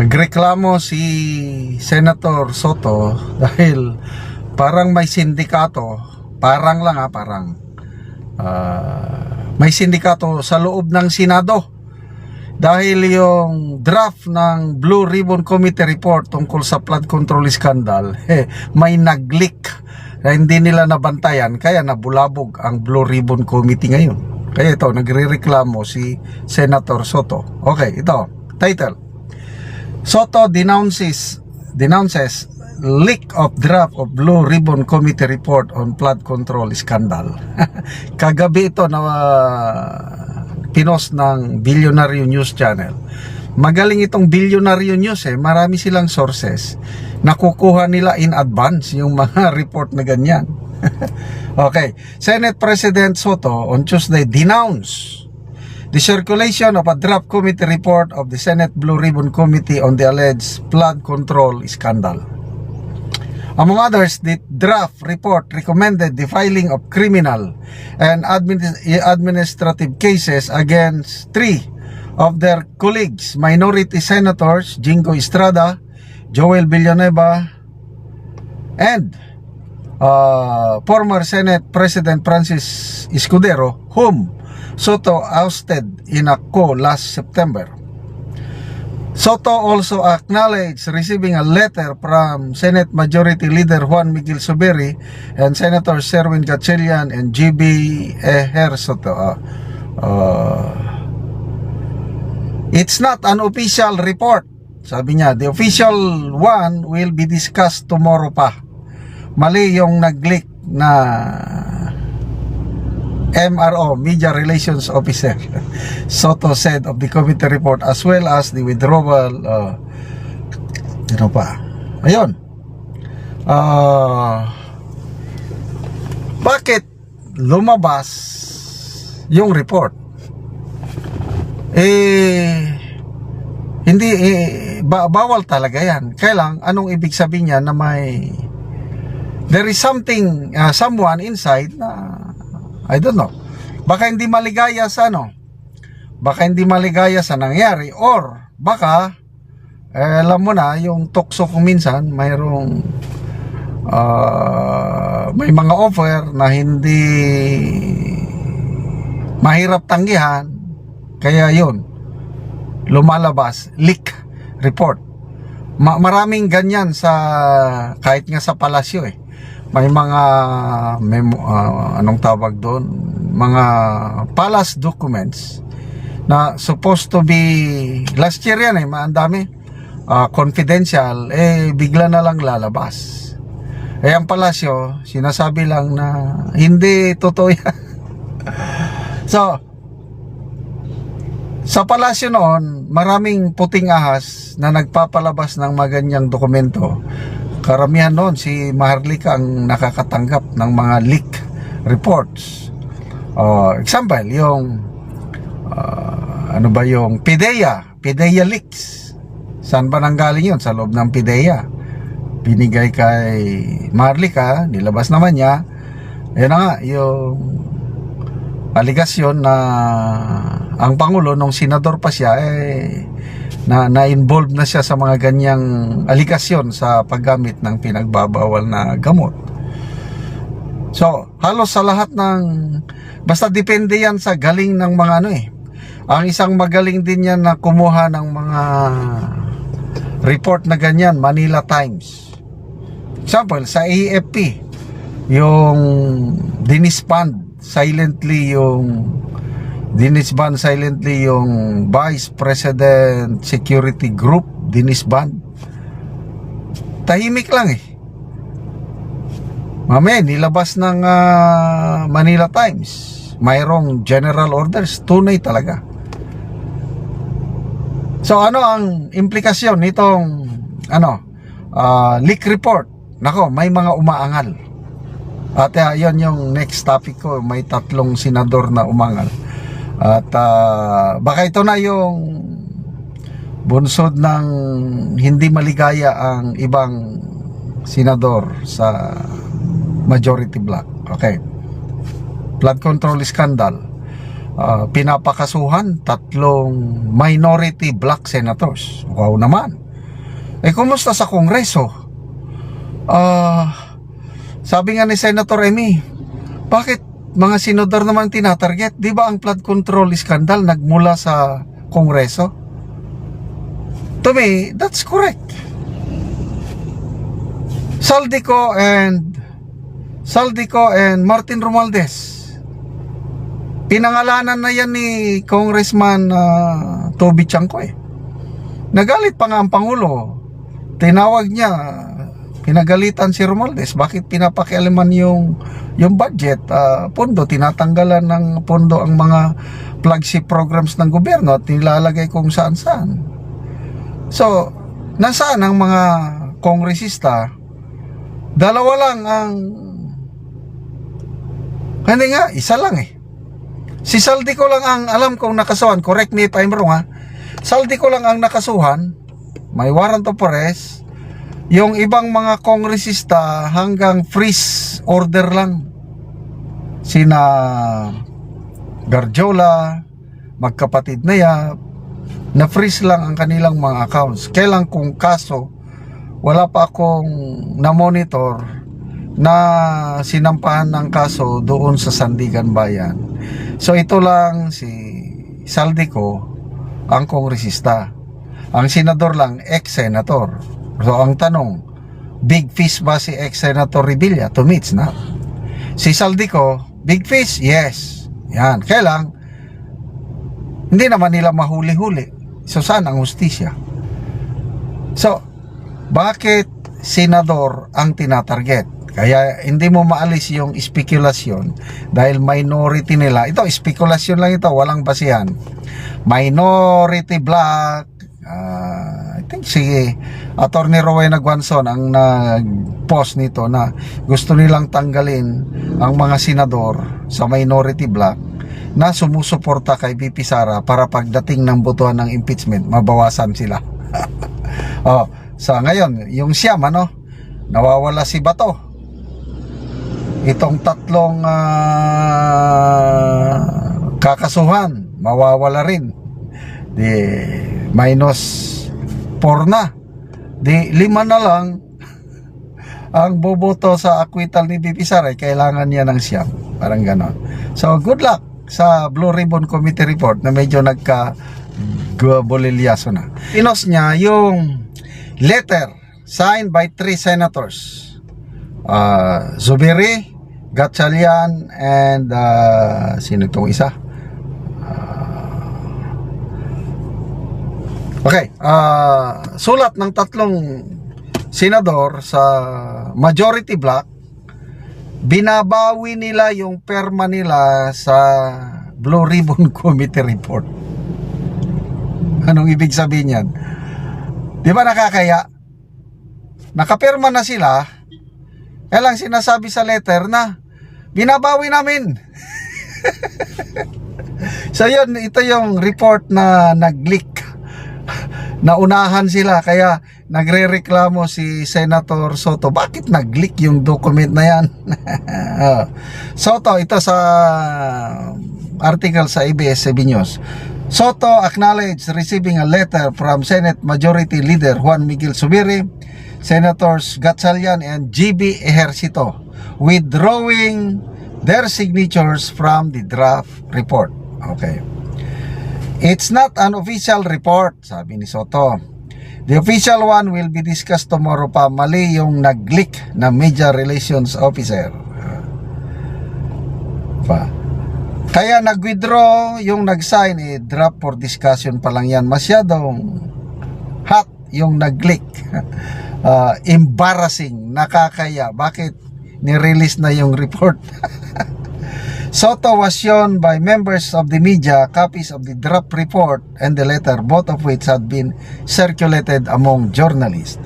Nagreklamo si Senator Soto dahil parang may sindikato, may sindikato sa loob ng Senado dahil yung draft ng Blue Ribbon Committee report tungkol sa flood control scandal may nag-leak na hindi nila nabantayan, kaya nabulabog ang Blue Ribbon Committee ngayon. Kaya ito, nagrereklamo si Senator Soto. Okay, ito, title: Soto denounces leak of draft of Blue Ribbon Committee report on flood control scandal. Kagabi ito na pinost ng Bilyonaryo News Channel. Magaling itong Bilyonaryo News marami silang sources. Nakukuha nila in advance yung mga report na ganyan. Okay, Senate President Soto on Tuesday denounced the circulation of a draft committee report of the Senate Blue Ribbon Committee on the alleged flood control scandal. Among others, the draft report recommended the filing of criminal and administrative cases against 3 of their colleagues, minority senators Jingo Estrada, Joel Villanueva, and former Senate President Francis Escudero, whom Soto ousted in a coup last September. Soto also acknowledged receiving a letter from Senate Majority Leader Juan Miguel Zubiri and Senator Sherwin Gatchalian and GB Ejer Soto. It's not an official report, sabi niya. The official one will be discussed tomorrow pa. Mali yung nag-leak na MRO, Media Relations Officer, Soto said of the committee report, as well as the withdrawal. Ayun. Bakit lumabas yung report? Hindi, bawal talaga yan. Kailang, anong ibig sabihin niya na there is something, someone inside na I don't know. Baka hindi maligaya sa Baka hindi maligaya sa nangyari, or baka alam mo na yung tukso kung minsan mayroong may mga offer na hindi mahirap tanggihan, kaya yun lumalabas, leak report. Maraming ganyan sa kahit nga sa palasyo may mga anong tawag doon, mga palace documents na supposed to be last year yan ang dami confidential, bigla na lang lalabas. Ang palasyo sinasabi lang na hindi totoo yan. So sa palasyo noon, maraming puting ahas na nagpapalabas ng maganyang dokumento. Karamihan noon si Maharlika ang nakakatanggap ng mga leak reports. Example, yung yung PIDEA leaks. Saan ba nanggaling yun? Sa loob ng PIDEA. Binigay kay Maharlika, nilabas naman niya. Ayun na nga, yung aligasyon na ang Pangulo nung senador pa siya na-involve na siya sa mga ganyang aligasyon sa paggamit ng pinagbabawal na gamot. So, halos sa lahat ng basta depende yan sa galing ng mga Ang isang magaling din yan na kumuha ng mga report na ganyan, Manila Times. Example, sa AFP, yung dinisband silently yung Vice President Security Group, dinisband. Tahimik lang Mamaya, nilabas ng Manila Times. Mayroong general orders, tunay talaga. So ano ang implikasyon nitong leak report? Nako, may mga umaangal. At yon yung next topic ko, may 3 senador na umangal. At baka ito na yung bunsod ng hindi maligaya ang ibang senador sa majority bloc. Okay. Flood control scandal. Pinapakasuhan 3 minority black senators. Wow naman. Kumusta sa Kongreso? Sabi nga ni Senator Amy, bakit mga senador naman tinatarget? Di ba ang flood control scandal nagmula sa Kongreso? To me, that's correct. Saldico and Martin Romualdez, pinangalanan na yan ni Congressman Toby Chanco Nagalit pa nga ang Pangulo. Tinawag niya, pinagalitan si Romualdez. Bakit pinapakialaman yung budget? Pondo, tinatanggalan ng pondo ang mga flagship programs ng gobyerno at nilalagay kung saan-saan. So, nasaan ang mga kongresista? Dalawa lang ang... Hindi nga, isa lang Si Saldico lang ang alam kong nakasuhan. Correct me if I'm wrong Saldico lang ang nakasuhan. May warrant of arrest. Yung ibang mga kongresista hanggang freeze order lang. Sina Garjola, magkapatid na Yap, na freeze lang ang kanilang mga accounts. Kailan kung kaso, wala pa akong na-monitor na sinampahan ng kaso doon sa Sandigan Bayan. So ito lang si Saldico ang kongresista. Ang senador lang ex-senator. So ang tanong, big fish ba si ex-senator Revilla? To me it's not. Si Saldico, big fish? Yes. Yan. Kailang hindi naman nila mahuli-huli. So saan ang hustisya? So bakit senador ang tinatarget? Kaya hindi mo maalis yung spekulasyon dahil minority nila. Ito, spekulasyon lang ito, walang basihan. Minority black. I think si Attorney Rowena Guanzon ang nag-post nito na gusto nilang tanggalin ang mga senador sa minority black na sumusuporta kay VP Sara para pagdating ng botohan ng impeachment, mabawasan sila. Sa ngayon, yung Siyam, nawawala si Bato. Itong tatlong kakasuhan, mawawala rin. Di minus 4 na. Di 5 na lang ang boboto sa acquittal ni VP Sara. Kailangan niya ng Siyam. Parang ganon. So, good luck sa Blue Ribbon Committee report na medyo nagka-bolilyaso na. Pinos niya yung letter signed by 3 senators. Zubiri, Gatchalian, and sino itong isa? Sulat ng 3 senador sa majority block, binabawi nila yung perma nila sa Blue Ribbon Committee report. Anong ibig sabihin yan? Di ba nakakaya? Nakapirma na sila, kailang sinasabi sa letter na binabawi namin. So yun, ito yung report na nag-leak. Naunahan sila, kaya nagre-reklamo si Senator Soto. Bakit nag-leak yung document na yan? Soto, ito sa article sa ABS-CBN News. Soto acknowledged receiving a letter from Senate Majority Leader Juan Miguel Zubiri, Senators Gatchalian and GB Ejercito, withdrawing their signatures from the draft report. Okay. It's not an official report, sabi ni Soto. The official one will be discussed tomorrow pa. Mali yung nag-leak na Media Relations Officer. Kaya nag-withdraw yung nag-sign, draft for discussion pa lang yan. Masyadong hot yung nag-leak. Embarrassing, nakakaya. Bakit ni-release na yung report? Soto was shown by members of the media copies of the draft report and the letter, both of which had been circulated among journalists.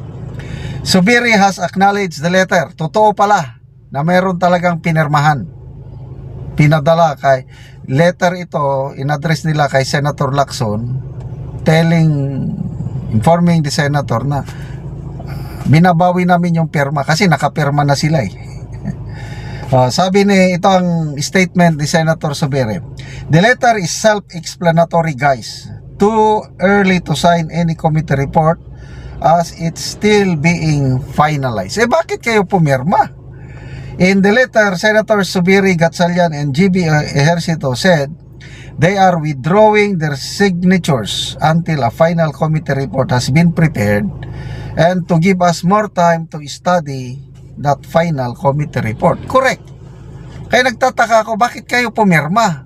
Zubiri has acknowledged the letter. Totoo pala na mayroon talagang pinirmahan. Pinadala kay letter ito, in-address nila kay Senator Lacson, informing the senator na binabawi namin yung pirma kasi nakapirma na sila sabi ni ito ang statement ni Senator Zubiri. The letter is self-explanatory, guys. Too early to sign any committee report. as it's still being finalized. Bakit kayo pumirma? In the letter, Senator Zubiri, Gatchalian, and GB Ejercito said they are withdrawing their signatures until a final committee report has been prepared and to give us more time to study that final committee report. Correct. Kaya nagtataka ako, bakit kayo pumirma?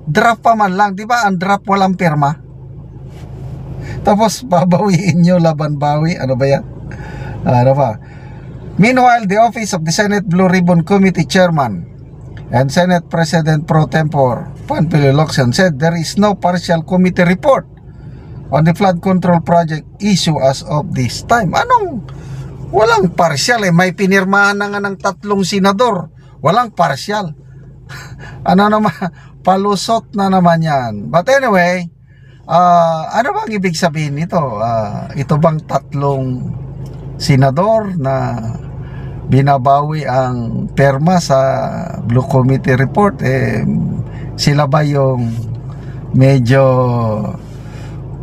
Draft pa man lang, di ba? Ang draft walang pirma. Tapos babawiin nyo, laban bawi. Ano ba yan? Ano ba? Meanwhile, the office of the Senate Blue Ribbon Committee Chairman and Senate President Pro Tempore Panfilo Locsin said there is no partial committee report on the flood control project issue as of this time. Anong walang partial may pinirmahan na nga ng 3 senador. Walang partial. Ano naman, palusot na naman yan. But anyway, ano bang ibig sabihin nito? Ito bang 3 senador na binabawi ang perma sa Blue Committee Report? Sila ba yung medyo,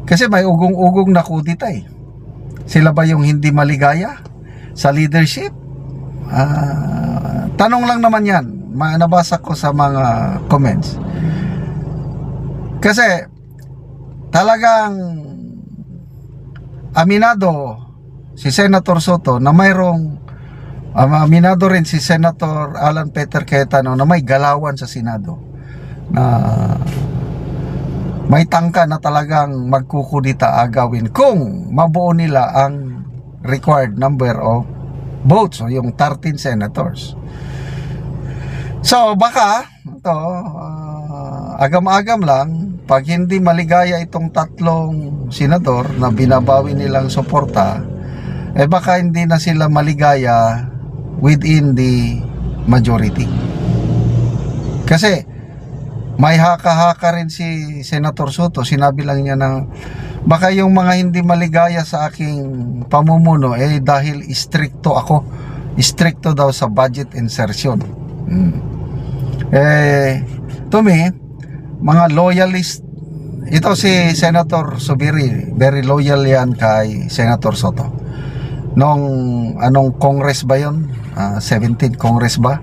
kasi may ugong-ugong na kudita sila ba yung hindi maligaya sa leadership? Tanong lang naman yan, nabasa ko sa mga comments. Kasi talagang aminado si Senator Soto na mayroong aminado rin si Senator Alan Peter Cayetano na may galawan sa Senado, na may tangka na talagang magkukudita agawin kung mabuo nila ang required number of votes, o yung 13 senators. So baka ito, agam-agam lang, pag hindi maligaya itong 3 senador na binabawi nilang suporta, baka hindi na sila maligaya within the majority. Kasi may haka-haka rin si Senator Soto. Sinabi lang niya na baka yung mga hindi maligaya sa aking pamumuno dahil stricto ako. Stricto daw sa budget insertion. To me, mga loyalist, ito si Senator Zubiri, very loyal yan kay Senator Soto. Nung anong Congress ba yun? 17th Congress ba?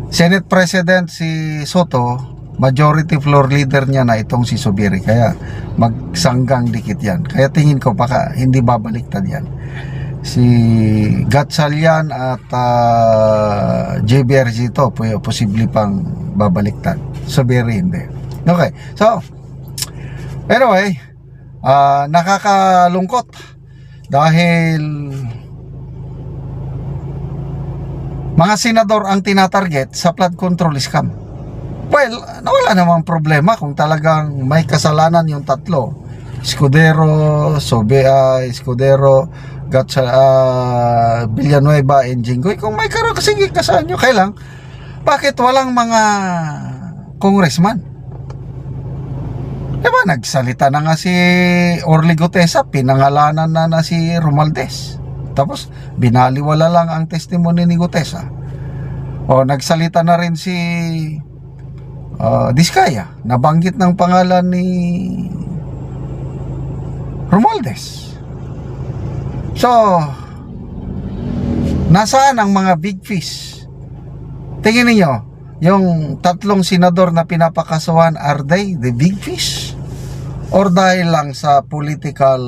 Senate President si Soto, majority floor leader niya na itong si Zubiri. Kaya magsanggang dikit yan. Kaya tingin ko baka hindi babaliktad yan. Si Gatchalian at JBRG ito posible pang babaliktad. Zubiri hindi. Okay, so anyway, nakakalungkot dahil mga senador ang tinatarget sa flood control scam. Well, wala namang problema kung talagang may kasalanan yung 3. Escudero, Escudero, Villanueva, and Jinggoy. Kung may sige kasalanan nyo, kailang bakit walang mga congressman? Diba nagsalita na nga si Orly Gutesa, pinangalanan na si Romualdez. Tapos binaliwala lang ang testimony ni Gutesa. O nagsalita na rin si Diskaya, nabanggit ng pangalan ni Romualdez. So nasaan ang mga big fish? Tingin niyo, yung 3 senador na pinapakasuhan, are they the big fish? Or dahil lang sa political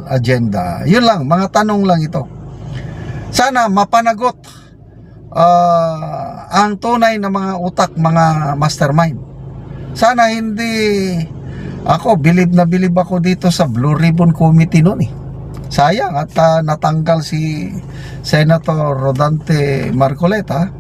agenda? Yun lang, mga tanong lang ito. Sana mapanagot ang tunay na mga utak, mga mastermind. Sana hindi ako, bilib ako dito sa Blue Ribbon Committee noon Sayang at natanggal si Senator Rodante Marcoleta.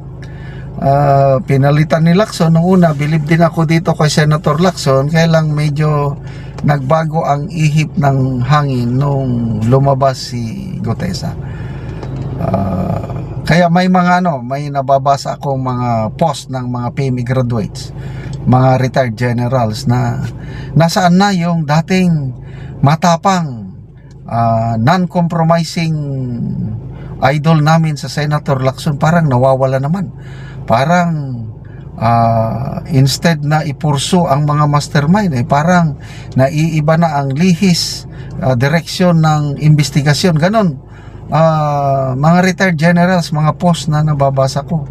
Pinalitan ni Lacson. Nung una, bilib din ako dito kay Senator Lacson, kaya lang medyo nagbago ang ihip ng hangin nung lumabas si Gutesa. Kaya may mga may nababasa akong mga post ng mga PME graduates, mga retired generals na nasaan na yung dating matapang, non-compromising idol namin sa Senator Lacson. Parang nawawala naman. Parang instead na ipursu ang mga mastermind, parang naiiba na ang lihis, direksyon ng investigasyon. Ganon, mga retired generals, mga post na nababasa ko.